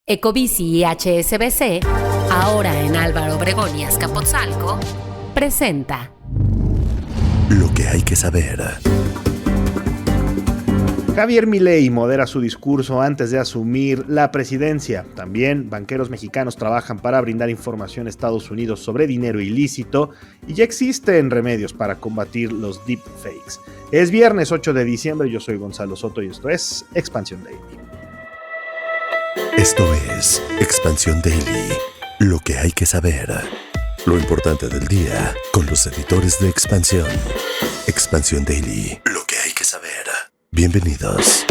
Ecobici y HSBC, ahora en Álvaro Obregón y Azcapotzalco, presenta Lo que hay que saber. Javier Milei modera su discurso antes de asumir la presidencia. También banqueros mexicanos trabajan para brindar información a Estados Unidos sobre dinero ilícito y ya existen remedios para combatir los deepfakes. Es viernes 8 de diciembre, yo soy Gonzalo Soto y esto es Expansión Daily. Esto es Expansión Daily. Lo que hay que saber. Lo importante del día con los editores de Expansión. Expansión Daily. Lo que hay que saber. Bienvenidos.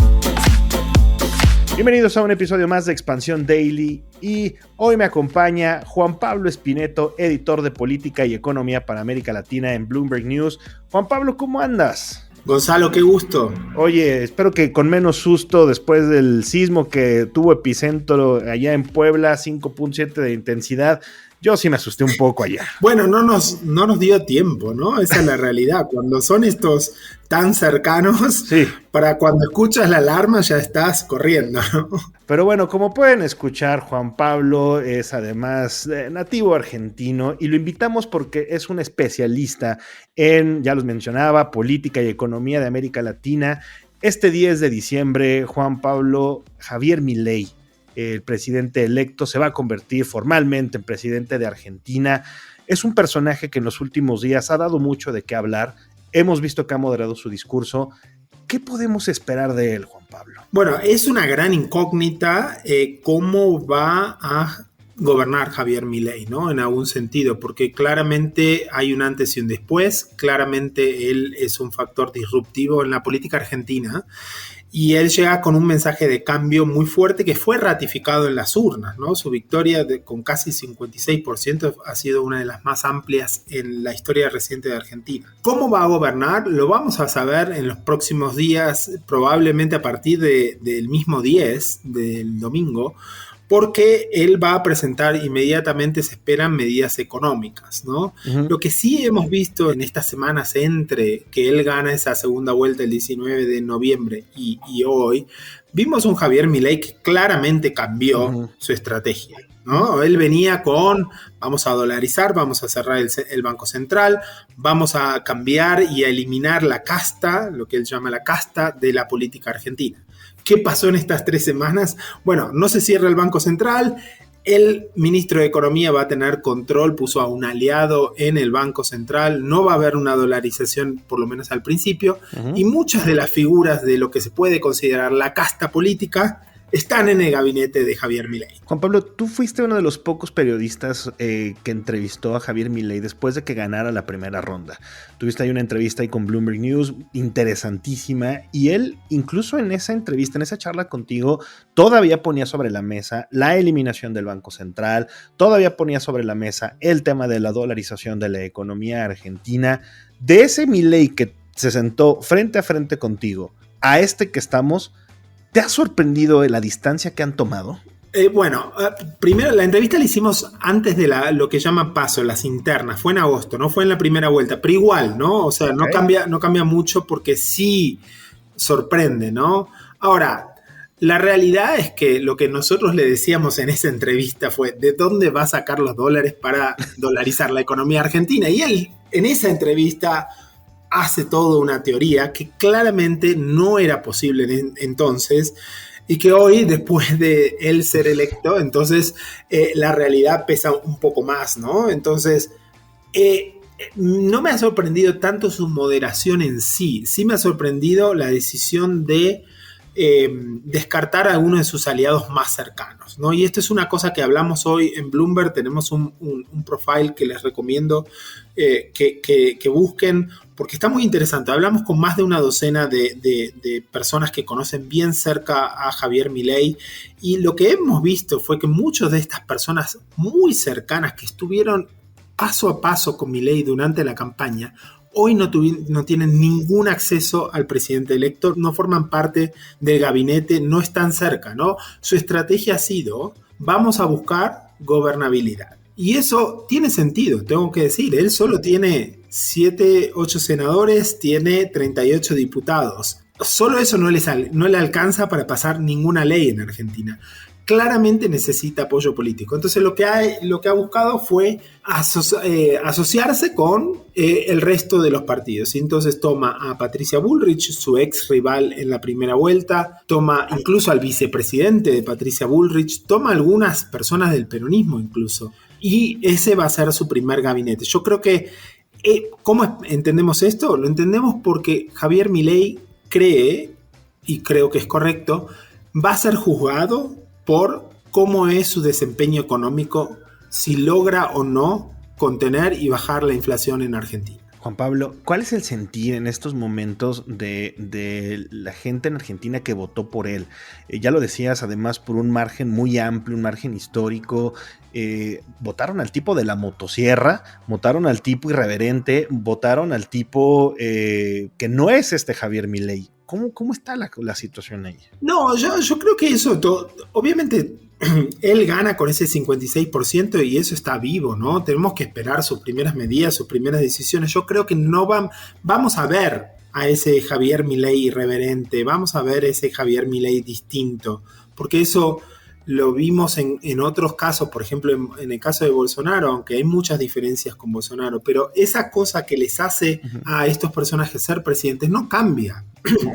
Bienvenidos a un episodio más de Expansión Daily y hoy me acompaña Juan Pablo Espineto, editor de Política y Economía para América Latina en Bloomberg News. Juan Pablo, ¿cómo andas? Gonzalo, qué gusto. Oye, espero que con menos susto después del sismo que tuvo epicentro allá en Puebla, 5.7 de intensidad. Yo sí me asusté un poco allá. Bueno, no nos dio tiempo, ¿no? Esa es la realidad. Cuando son estos tan cercanos, sí, para cuando escuchas la alarma ya estás corriendo, ¿no? Pero bueno, como pueden escuchar, Juan Pablo es además nativo argentino y lo invitamos porque es un especialista en, ya los mencionaba, política y economía de América Latina. Este 10 de diciembre, Juan Pablo, Javier Milei, el presidente electo, se va a convertir formalmente en presidente de Argentina. Es un personaje que en los últimos días ha dado mucho de qué hablar. Hemos visto que ha moderado su discurso. ¿Qué podemos esperar de él, Juan Pablo? Bueno, es una gran incógnita cómo va a gobernar Javier Milei, ¿no? En algún sentido, porque claramente hay un antes y un después. Claramente él es un factor disruptivo en la política argentina. Y él llega con un mensaje de cambio muy fuerte que fue ratificado en las urnas, ¿no? Su victoria con casi 56% ha sido una de las más amplias en la historia reciente de Argentina. ¿Cómo va a gobernar? Lo vamos a saber en los próximos días, probablemente a partir del mismo 10, del domingo, porque él va a presentar inmediatamente, se esperan medidas económicas, ¿no? Uh-huh. Lo que sí hemos visto en estas semanas entre que él gana esa segunda vuelta el 19 de noviembre y hoy, vimos un Javier Milei que claramente cambió su estrategia, ¿no? Él venía con, vamos a dolarizar, vamos a cerrar el Banco Central, vamos a cambiar y a eliminar la casta, lo que él llama la casta de la política argentina. ¿Qué pasó en estas 3 semanas? Bueno, no se cierra el Banco Central, el ministro de Economía va a tener control, puso a un aliado en el Banco Central, no va a haber una dolarización, por lo menos al principio, y muchas de las figuras de lo que se puede considerar la casta política están en el gabinete de Javier Milei. Juan Pablo, tú fuiste uno de los pocos periodistas que entrevistó a Javier Milei después de que ganara la primera ronda. Tuviste ahí una entrevista ahí con Bloomberg News interesantísima y él, incluso en esa entrevista, en esa charla contigo, todavía ponía sobre la mesa la eliminación del Banco Central, todavía ponía sobre la mesa el tema de la dolarización de la economía argentina. De ese Milei que se sentó frente a frente contigo a este que estamos, ¿te ha sorprendido la distancia que han tomado? Primero la entrevista la hicimos antes de lo que llama paso, las internas, fue en agosto, no fue en la primera vuelta, pero igual, ¿no? O sea, okay. no cambia mucho porque sí sorprende, ¿no? Ahora, la realidad es que lo que nosotros le decíamos en esa entrevista fue ¿de dónde va a sacar los dólares para dolarizar la economía argentina? Y él en esa entrevista hace toda una teoría que claramente no era posible entonces y que hoy, después de él ser electo, entonces la realidad pesa un poco más, ¿no? Entonces, no me ha sorprendido tanto su moderación en sí me ha sorprendido la decisión de descartar a alguno de sus aliados más cercanos, ¿no? Y esto es una cosa que hablamos hoy en Bloomberg, tenemos un profile que les recomiendo que busquen, porque está muy interesante. Hablamos con más de una docena de personas que conocen bien cerca a Javier Milei y lo que hemos visto fue que muchas de estas personas muy cercanas que estuvieron paso a paso con Milei durante la campaña, hoy no tienen ningún acceso al presidente electo, no forman parte del gabinete, no están cerca, ¿no? Su estrategia ha sido, vamos a buscar gobernabilidad. Y eso tiene sentido, tengo que decir, él solo tiene 8 senadores, tiene 38 diputados. Solo eso no le alcanza para pasar ninguna ley en Argentina. claramente necesita apoyo político. Entonces lo que ha buscado fue asociarse con el resto de los partidos. Y entonces toma a Patricia Bullrich, su ex rival en la primera vuelta, toma incluso al vicepresidente de Patricia Bullrich, toma algunas personas del peronismo incluso. Y ese va a ser su primer gabinete. Yo creo que, ¿cómo entendemos esto? Lo entendemos porque Javier Milei cree, y creo que es correcto, va a ser juzgado por cómo es su desempeño económico, si logra o no contener y bajar la inflación en Argentina. Juan Pablo, ¿cuál es el sentir en estos momentos de la gente en Argentina que votó por él? Ya lo decías, además, por un margen muy amplio, un margen histórico. Votaron al tipo de la motosierra, votaron al tipo irreverente, votaron al tipo que no es Javier Milei. ¿Cómo está la situación ahí? No, yo creo que eso, obviamente, él gana con ese 56% y eso está vivo, ¿no? Tenemos que esperar sus primeras medidas, sus primeras decisiones. Yo creo que no vamos a ver a ese Javier Milei irreverente, vamos a ver ese Javier Milei distinto, porque eso lo vimos en otros casos, por ejemplo, en el caso de Bolsonaro, aunque hay muchas diferencias con Bolsonaro, pero esa cosa que les hace a estos personajes ser presidentes no cambia.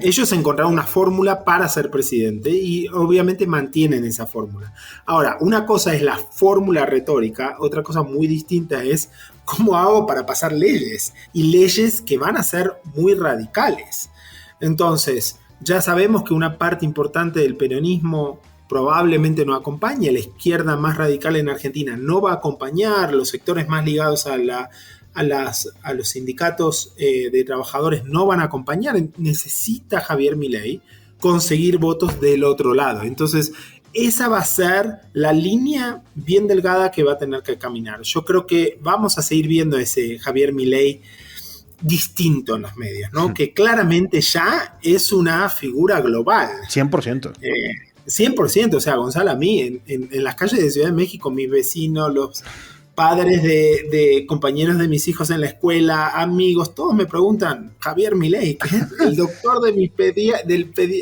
Ellos encontraron una fórmula para ser presidente y obviamente mantienen esa fórmula. Ahora, una cosa es la fórmula retórica, otra cosa muy distinta es cómo hago para pasar leyes, y leyes que van a ser muy radicales. Entonces, ya sabemos que una parte importante del peronismo probablemente no acompañe, la izquierda más radical en Argentina no va a acompañar, los sectores más ligados a los sindicatos de trabajadores no van a acompañar. Necesita Javier Milei conseguir votos del otro lado. Entonces, esa va a ser la línea bien delgada que va a tener que caminar. Yo creo que vamos a seguir viendo ese Javier Milei distinto en los medios, ¿no? Que claramente ya es una figura global. 100%. 100%, o sea, Gonzalo, a mí en las calles de Ciudad de México, mis vecinos, los padres de compañeros de mis hijos en la escuela, amigos, todos me preguntan, Javier Milei, el doctor de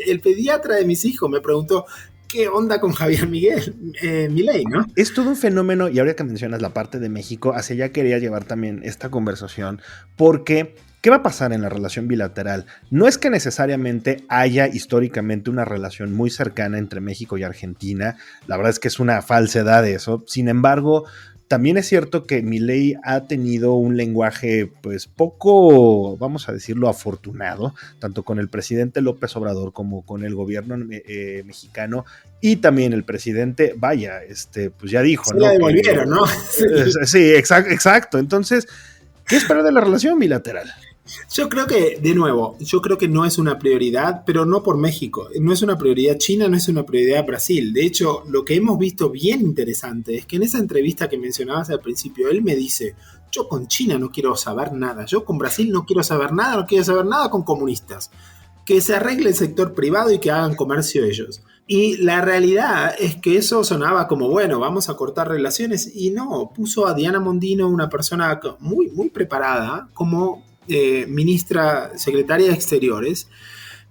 el pediatra de mis hijos me preguntó, ¿qué onda con Javier Milei, no? Es todo un fenómeno, y ahora que mencionas la parte de México, hacia allá quería llevar también esta conversación, porque ¿qué va a pasar en la relación bilateral? No es que necesariamente haya históricamente una relación muy cercana entre México y Argentina, la verdad es que es una falsedad eso, sin embargo, también es cierto que Milei ha tenido un lenguaje pues poco, vamos a decirlo, afortunado, tanto con el presidente López Obrador como con el gobierno mexicano, y también el presidente, vaya, pues ya dijo, se ¿no? la devolvieron, ¿no? Sí, exacto. Entonces, ¿qué esperar de la relación bilateral? Yo creo que no es una prioridad, pero no por México. No es una prioridad China, no es una prioridad Brasil. De hecho, lo que hemos visto bien interesante es que en esa entrevista que mencionabas al principio, él me dice, yo con China no quiero saber nada, yo con Brasil no quiero saber nada con comunistas. Que se arregle el sector privado y que hagan comercio ellos. Y la realidad es que eso sonaba como, bueno, vamos a cortar relaciones, y no, puso a Diana Mondino, una persona muy, muy preparada, como ministra, secretaria de Exteriores,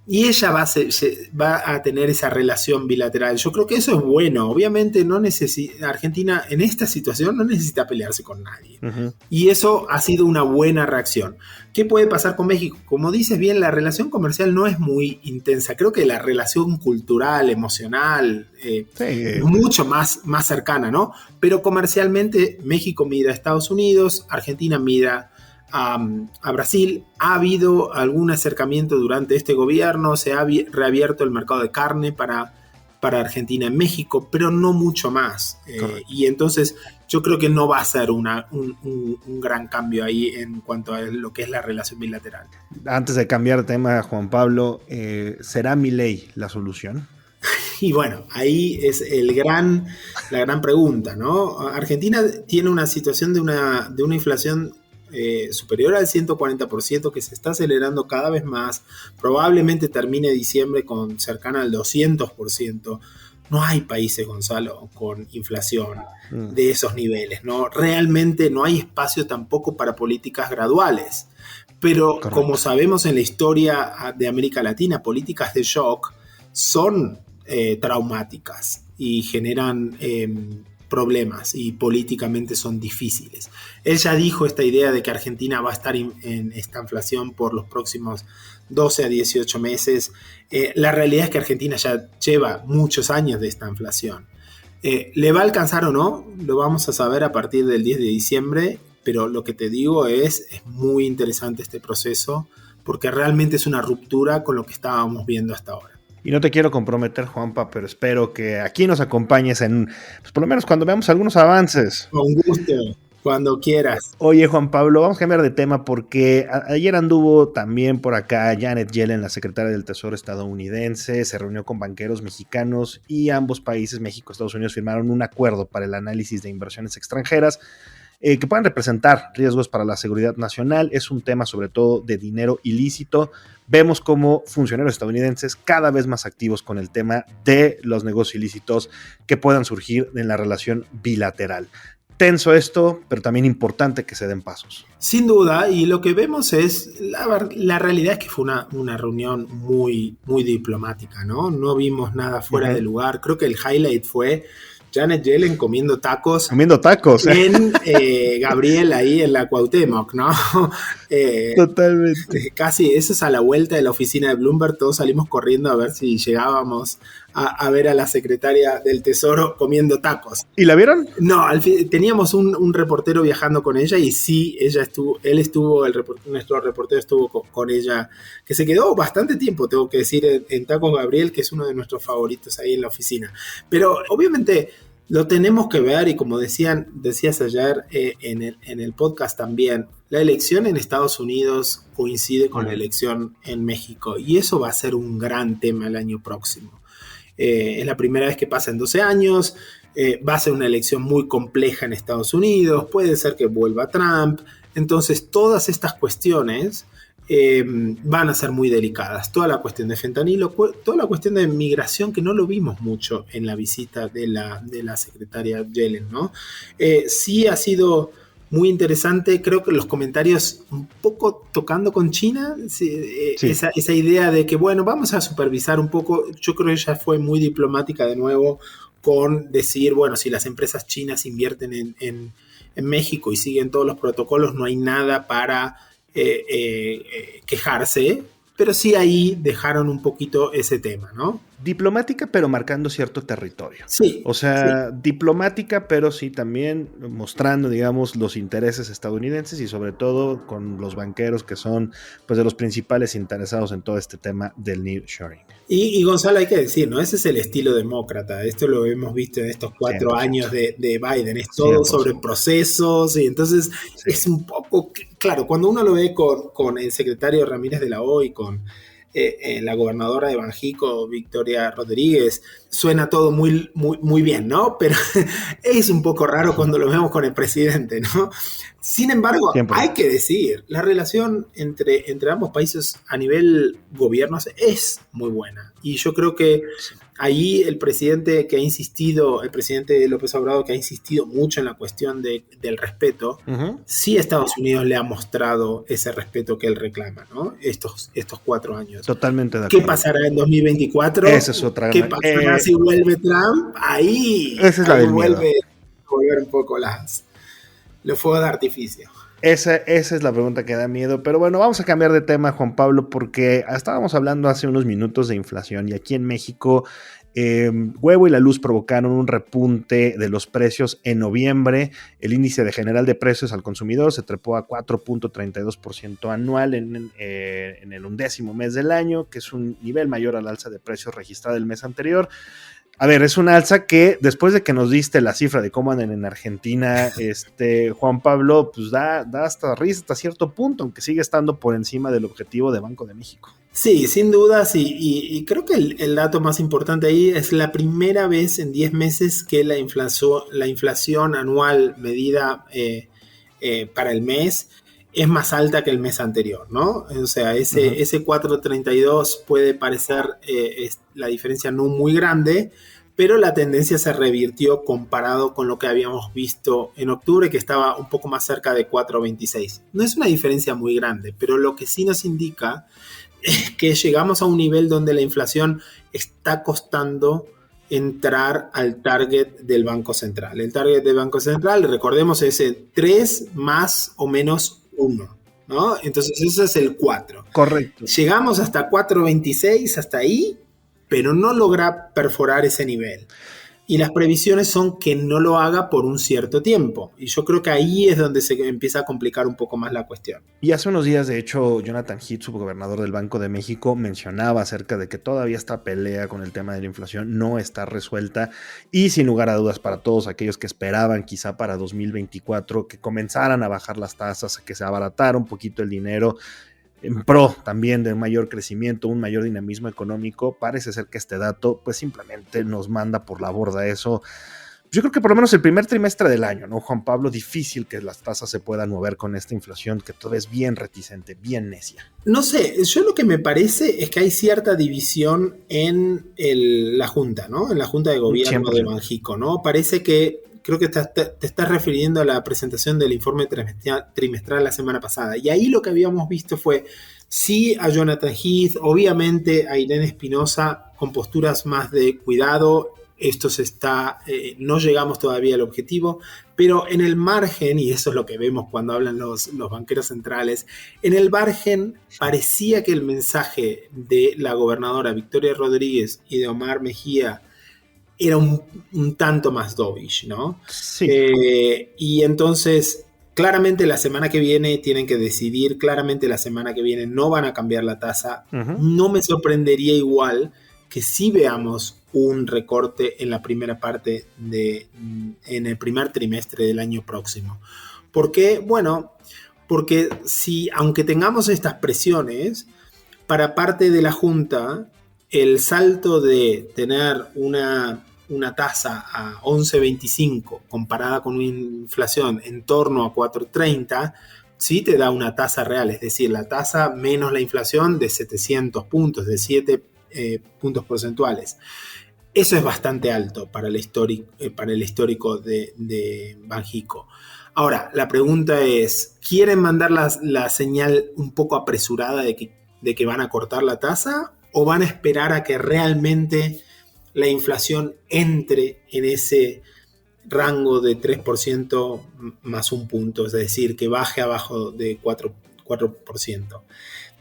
y ella va a tener esa relación bilateral. Yo creo que eso es bueno. Obviamente Argentina en esta situación no necesita pelearse con nadie. Uh-huh. Y eso ha sido una buena reacción. ¿Qué puede pasar con México? Como dices bien, la relación comercial no es muy intensa. Creo que la relación cultural, emocional, es mucho más cercana, ¿no? Pero comercialmente México mira a Estados Unidos, Argentina mira a Brasil. Ha habido algún acercamiento durante este gobierno, se ha reabierto el mercado de carne para Argentina en México, pero no mucho más. Y entonces yo creo que no va a ser un gran cambio ahí en cuanto a lo que es la relación bilateral. Antes de cambiar de tema, Juan Pablo, ¿será Milei la solución? Y bueno, ahí es la gran pregunta, ¿no? Argentina tiene una situación de una inflación superior al 140%, que se está acelerando cada vez más. Probablemente termine diciembre con cercana al 200%. No hay países, Gonzalo, con inflación de esos niveles, ¿no? Realmente no hay espacio tampoco para políticas graduales. Pero correcto, como sabemos en la historia de América Latina, políticas de shock son traumáticas. y generan problemas y políticamente son difíciles. Él ya dijo esta idea de que Argentina va a estar en esta inflación por los próximos 12 a 18 meses. La realidad es que Argentina ya lleva muchos años de esta inflación. ¿Le va a alcanzar o no? Lo vamos a saber a partir del 10 de diciembre, pero lo que te digo es muy interesante este proceso porque realmente es una ruptura con lo que estábamos viendo hasta ahora. Y no te quiero comprometer, Juanpa, pero espero que aquí nos acompañes pues por lo menos cuando veamos algunos avances. Con gusto, cuando quieras. Oye, Juan Pablo, vamos a cambiar de tema porque ayer anduvo también por acá Janet Yellen, la secretaria del Tesoro estadounidense, se reunió con banqueros mexicanos y ambos países, México y Estados Unidos, firmaron un acuerdo para el análisis de inversiones extranjeras que puedan representar riesgos para la seguridad nacional. Es un tema sobre todo de dinero ilícito. Vemos como funcionarios estadounidenses cada vez más activos con el tema de los negocios ilícitos que puedan surgir en la relación bilateral. Tenso esto, pero también importante que se den pasos. Sin duda, y lo que vemos es, la realidad es que fue una reunión muy, muy diplomática, ¿no? No vimos nada fuera de lugar. Creo que el highlight fue Janet Yellen comiendo tacos. Comiendo tacos. En Gabriel ahí en la Cuauhtémoc, ¿no? Totalmente. Casi, eso es a la vuelta de la oficina de Bloomberg, todos salimos corriendo a ver si llegábamos a ver a la secretaria del Tesoro comiendo tacos. ¿Y la vieron? No, teníamos un reportero viajando con ella y sí, nuestro reportero estuvo con ella, que se quedó bastante tiempo, tengo que decir, en Tacos Gabriel, que es uno de nuestros favoritos ahí en la oficina. Pero obviamente lo tenemos que ver y como decías ayer en el podcast también, la elección en Estados Unidos coincide con la elección en México y eso va a ser un gran tema el año próximo. Es la primera vez que pasa en 12 años, va a ser una elección muy compleja en Estados Unidos, puede ser que vuelva Trump, entonces todas estas cuestiones van a ser muy delicadas. Toda la cuestión de fentanilo, toda la cuestión de migración que no lo vimos mucho en la visita de la secretaria Yellen, ¿no? Sí ha sido muy interesante, creo que los comentarios un poco tocando con China, sí. Esa idea de que bueno, vamos a supervisar un poco, yo creo que ella fue muy diplomática de nuevo con decir, bueno, si las empresas chinas invierten en México y siguen todos los protocolos, no hay nada para quejarse, pero sí ahí dejaron un poquito ese tema, ¿no? Diplomática, pero marcando cierto territorio. Sí. O sea, diplomática, pero sí también mostrando, digamos, los intereses estadounidenses y sobre todo con los banqueros que son, pues, de los principales interesados en todo este tema del nearshoring. Y Gonzalo, hay que decir, ¿no? Ese es el estilo demócrata. Esto lo hemos visto en estos 4 años de Biden. Es todo 100%. Sobre procesos y entonces es un poco, claro, cuando uno lo ve con el secretario Ramírez de la O y con la gobernadora de Banjico, Victoria Rodríguez, suena todo muy, muy, muy bien, ¿no? Pero es un poco raro cuando lo vemos con el presidente, ¿no? Sin embargo, hay que decir, la relación entre ambos países a nivel gobiernos es muy buena. Y yo creo que ahí el presidente López Obrador, que ha insistido mucho en la cuestión del respeto, sí Estados Unidos le ha mostrado ese respeto que él reclama, ¿no? Estos 4 años. Totalmente de acuerdo. ¿Qué pasará en 2024? Esa es otra. ¿Qué pasará si vuelve Trump? Ahí vuelve a volver un poco los fuegos de artificio. Esa es la pregunta que da miedo, pero bueno, vamos a cambiar de tema, Juan Pablo, porque estábamos hablando hace unos minutos de inflación y aquí en México huevo y la luz provocaron un repunte de los precios en noviembre. El índice general de precios al consumidor se trepó a 4.32% anual en el 11º mes del año, que es un nivel mayor al alza de precios registrada el mes anterior. A ver, es una alza que después de que nos diste la cifra de cómo andan en Argentina, Juan Pablo, pues da hasta risa hasta cierto punto, aunque sigue estando por encima del objetivo de Banco de México. Sí, sin duda, sí. Y creo que el dato más importante ahí es la primera vez en 10 meses que la inflación anual medida para el mes es más alta que el mes anterior, ¿no? O sea, ese 4.32 puede parecer la diferencia no muy grande, pero la tendencia se revirtió comparado con lo que habíamos visto en octubre, que estaba un poco más cerca de 4.26. No es una diferencia muy grande, pero lo que sí nos indica es que llegamos a un nivel donde la inflación está costando entrar al target del Banco Central. El target del Banco Central, recordemos, es el 3 más o menos 1, ¿no? Entonces ese es el 4. Correcto. Llegamos hasta 4.26, hasta ahí, pero no logra perforar ese nivel. Y las previsiones son que no lo haga por un cierto tiempo. Y yo creo que ahí es donde se empieza a complicar un poco más la cuestión. Y hace unos días, de hecho, Jonathan Heath, subgobernador del Banco de México, mencionaba acerca de que todavía esta pelea con el tema de la inflación no está resuelta y sin lugar a dudas para todos aquellos que esperaban quizá para 2024 que comenzaran a bajar las tasas, que se abaratara un poquito el dinero, en pro también de un mayor crecimiento, un mayor dinamismo económico, parece ser que este dato pues simplemente nos manda por la borda eso. Yo creo que por lo menos el primer trimestre del año, ¿no, Juan Pablo? Difícil que las tasas se puedan mover con esta inflación que todavía es bien reticente, bien necia. No sé, yo lo que me parece es que hay cierta división en la Junta, ¿no? En la Junta de Gobierno 100%. de Banxico, ¿no? Parece que, creo que te estás refiriendo a la presentación del informe trimestral la semana pasada. Y ahí lo que habíamos visto fue, sí, a Jonathan Heath, obviamente a Irene Espinosa con posturas más de cuidado. Esto no llegamos todavía al objetivo, pero en el margen, y eso es lo que vemos cuando hablan los banqueros centrales, en el margen parecía que el mensaje de la gobernadora Victoria Rodríguez y de Omar Mejía era un tanto más dovish, ¿no? Sí. Y entonces, claramente la semana que viene tienen que decidir, claramente la semana que viene no van a cambiar la tasa. No me sorprendería igual que sí veamos un recorte en la primera parte en el primer trimestre del año próximo. ¿Por qué? Bueno, porque aunque tengamos estas presiones, para parte de la Junta, el salto de tener una tasa a 11.25 comparada con una inflación en torno a 4.30, sí te da una tasa real, es decir, la tasa menos la inflación de 700 puntos, de 7 puntos porcentuales. Eso es bastante alto para el histórico de Banxico. Ahora, la pregunta es, ¿quieren mandar la señal un poco apresurada de que van a cortar la tasa o van a esperar a que realmente la inflación entre en ese rango de 3% más un punto, es decir, que baje abajo de 4%?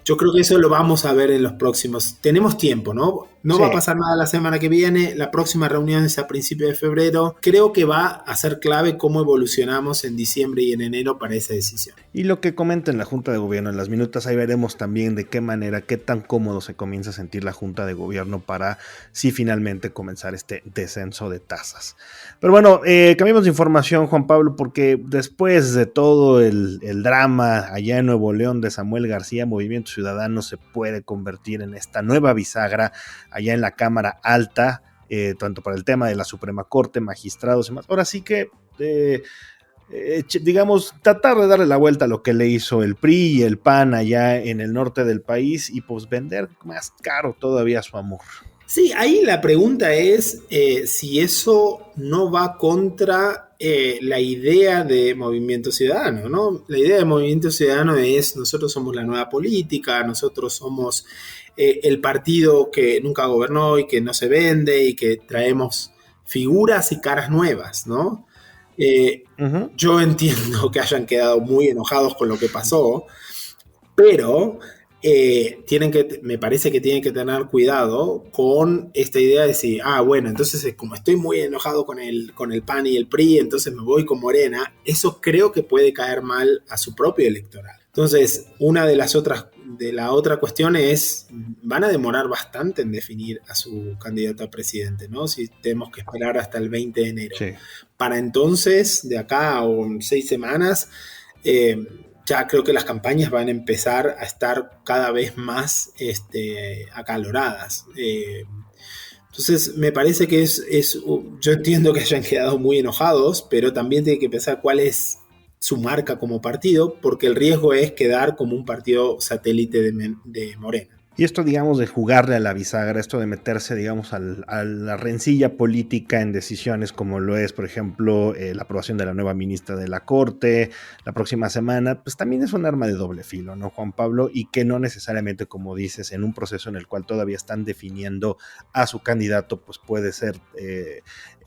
Yo creo que eso lo vamos a ver en los próximos. Tenemos tiempo, ¿no? No Sí. va a pasar nada la semana que viene. La próxima reunión es a principios de febrero. Creo que va a ser clave cómo evolucionamos en diciembre y en enero para esa decisión. Y lo que comenta en la Junta de Gobierno en las minutas, ahí veremos también de qué manera, qué tan cómodo se comienza a sentir la Junta de Gobierno para sí finalmente comenzar este descenso de tasas. Pero bueno, cambiemos de información, Juan Pablo, porque después de todo el drama allá en Nuevo León de Samuel García, Movimiento Ciudadano se puede convertir en esta nueva bisagra allá en la Cámara Alta, tanto para el tema de la Suprema Corte, magistrados y más. Ahora sí que digamos, tratar de darle la vuelta a lo que le hizo el PRI y el PAN allá en el norte del país y pues vender más caro todavía su amor. Sí, ahí la pregunta es si eso no va contra la idea de Movimiento Ciudadano, ¿no? La idea de Movimiento Ciudadano es: nosotros somos la nueva política, nosotros somos el partido que nunca gobernó y que no se vende y que traemos figuras y caras nuevas, ¿no? Yo entiendo que hayan quedado muy enojados con lo que pasó, pero me parece que tienen que tener cuidado con esta idea de decir, bueno, entonces como estoy muy enojado con el PAN y el PRI, entonces me voy con Morena. Eso creo que puede caer mal a su propio electorado. Entonces, una de la otra cuestión es, van a demorar bastante en definir a su candidato a presidente, ¿no? Si tenemos que esperar hasta el 20 de enero. Sí. Para entonces, de acá a 6 semanas, ya creo que las campañas van a empezar a estar cada vez más acaloradas. Entonces, me parece que yo entiendo que hayan quedado muy enojados, pero también tiene que pensar cuál es su marca como partido, porque el riesgo es quedar como un partido satélite de Morena. Y esto, digamos, de jugarle a la bisagra, esto de meterse, digamos, a la rencilla política en decisiones como lo es, por ejemplo, la aprobación de la nueva ministra de la Corte la próxima semana, pues también es un arma de doble filo, ¿no, Juan Pablo? Y que no necesariamente, como dices, en un proceso en el cual todavía están definiendo a su candidato, pues puede ser,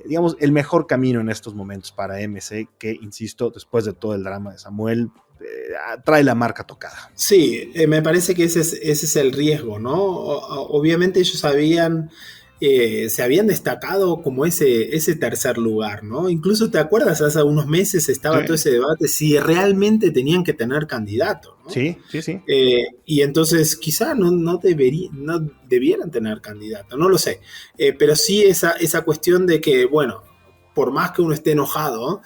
digamos, el mejor camino en estos momentos para MC, que, insisto, después de todo el drama de Samuel, trae la marca tocada. Sí, me parece que ese es el riesgo, ¿no? Obviamente ellos se habían destacado como ese tercer lugar, ¿no? Incluso te acuerdas, hace unos meses estaba todo ese debate si realmente tenían que tener candidato, ¿no? Sí. Y entonces quizá no debieran tener candidato, no lo sé. Pero sí esa cuestión de que, bueno, por más que uno esté enojado,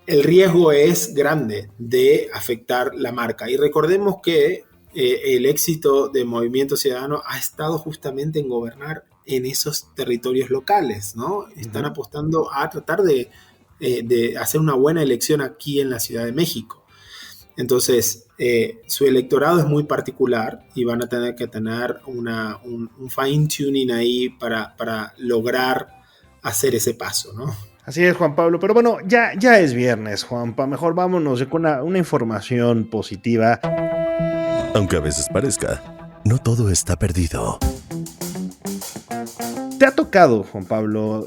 el riesgo es grande de afectar la marca. Y recordemos que el éxito de Movimiento Ciudadano ha estado justamente en gobernar en esos territorios locales, ¿no? Están apostando a tratar de hacer una buena elección aquí en la Ciudad de México. Entonces, su electorado es muy particular y van a tener que tener un fine-tuning ahí para lograr hacer ese paso, ¿no? Así es, Juan Pablo, pero bueno, ya es viernes, Juanpa, mejor vámonos con una información positiva. Aunque a veces parezca, no todo está perdido. ¿Te ha tocado, Juan Pablo,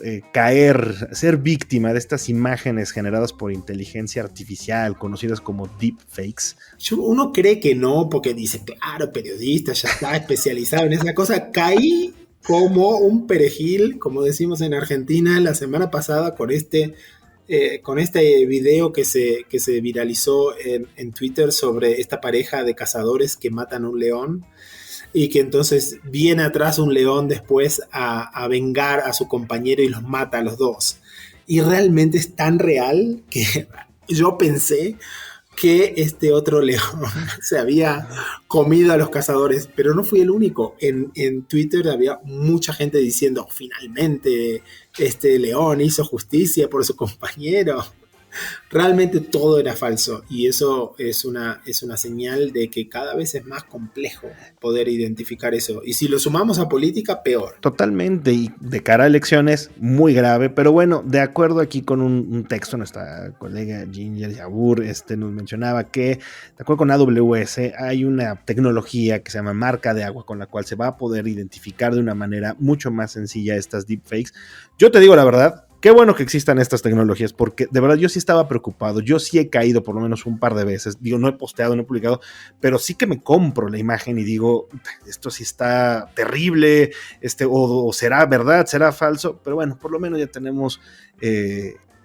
ser víctima de estas imágenes generadas por inteligencia artificial, conocidas como deepfakes? Uno cree que no, porque dice, claro, periodista, ya está especializado en esa cosa. Caí como un perejil, como decimos en Argentina, la semana pasada con este video que se viralizó en Twitter sobre esta pareja de cazadores que matan a un león y que entonces viene atrás un león después a vengar a su compañero y los mata a los dos. Y realmente es tan real que yo pensé que este otro león se había comido a los cazadores, pero no fui el único. En Twitter había mucha gente diciendo, finalmente este león hizo justicia por su compañero. Realmente todo era falso y eso es una señal de que cada vez es más complejo poder identificar eso. Y si lo sumamos a política, peor. Totalmente, y de cara a elecciones, muy grave. Pero bueno, de acuerdo aquí con un texto, nuestra colega Ginger Yabur nos mencionaba que, de acuerdo con AWS, hay una tecnología que se llama marca de agua con la cual se va a poder identificar de una manera mucho más sencilla estas deepfakes. Yo te digo la verdad, qué bueno que existan estas tecnologías, porque de verdad yo sí estaba preocupado. Yo sí he caído por lo menos un par de veces. Digo, no he posteado, no he publicado, pero sí que me compro la imagen y digo, esto sí está terrible, o será verdad, será falso. Pero bueno, por lo menos ya tenemos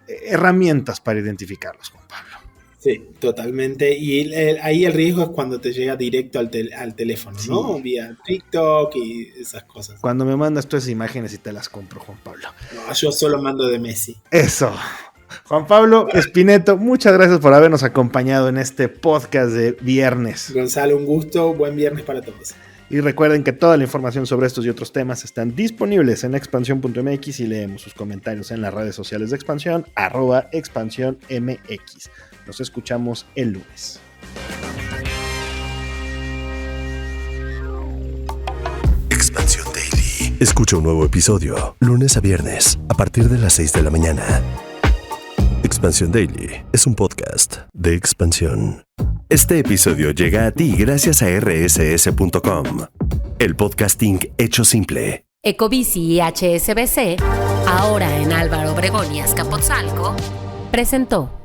herramientas para identificarlos, Juan Pablo. Sí, totalmente. Y ahí el riesgo es cuando te llega directo al teléfono, sí, ¿no? Vía TikTok y esas cosas. Cuando me mandas todas esas imágenes y te las compro, Juan Pablo. No, yo solo mando de Messi. Eso. Juan Pablo Espineto, muchas gracias por habernos acompañado en este podcast de viernes. Gonzalo, un gusto. Buen viernes para todos. Y recuerden que toda la información sobre estos y otros temas están disponibles en expansión.mx y leemos sus comentarios en las redes sociales de Expansión, @expansiónmx. Nos escuchamos el lunes. Expansión Daily. Escucha un nuevo episodio lunes a viernes a partir de las 6 de la mañana. Expansión Daily es un podcast de Expansión. Este episodio llega a ti gracias a rss.com, el podcasting hecho simple. Ecobici y HSBC, ahora en Álvaro Obregón y Azcapotzalco, presentó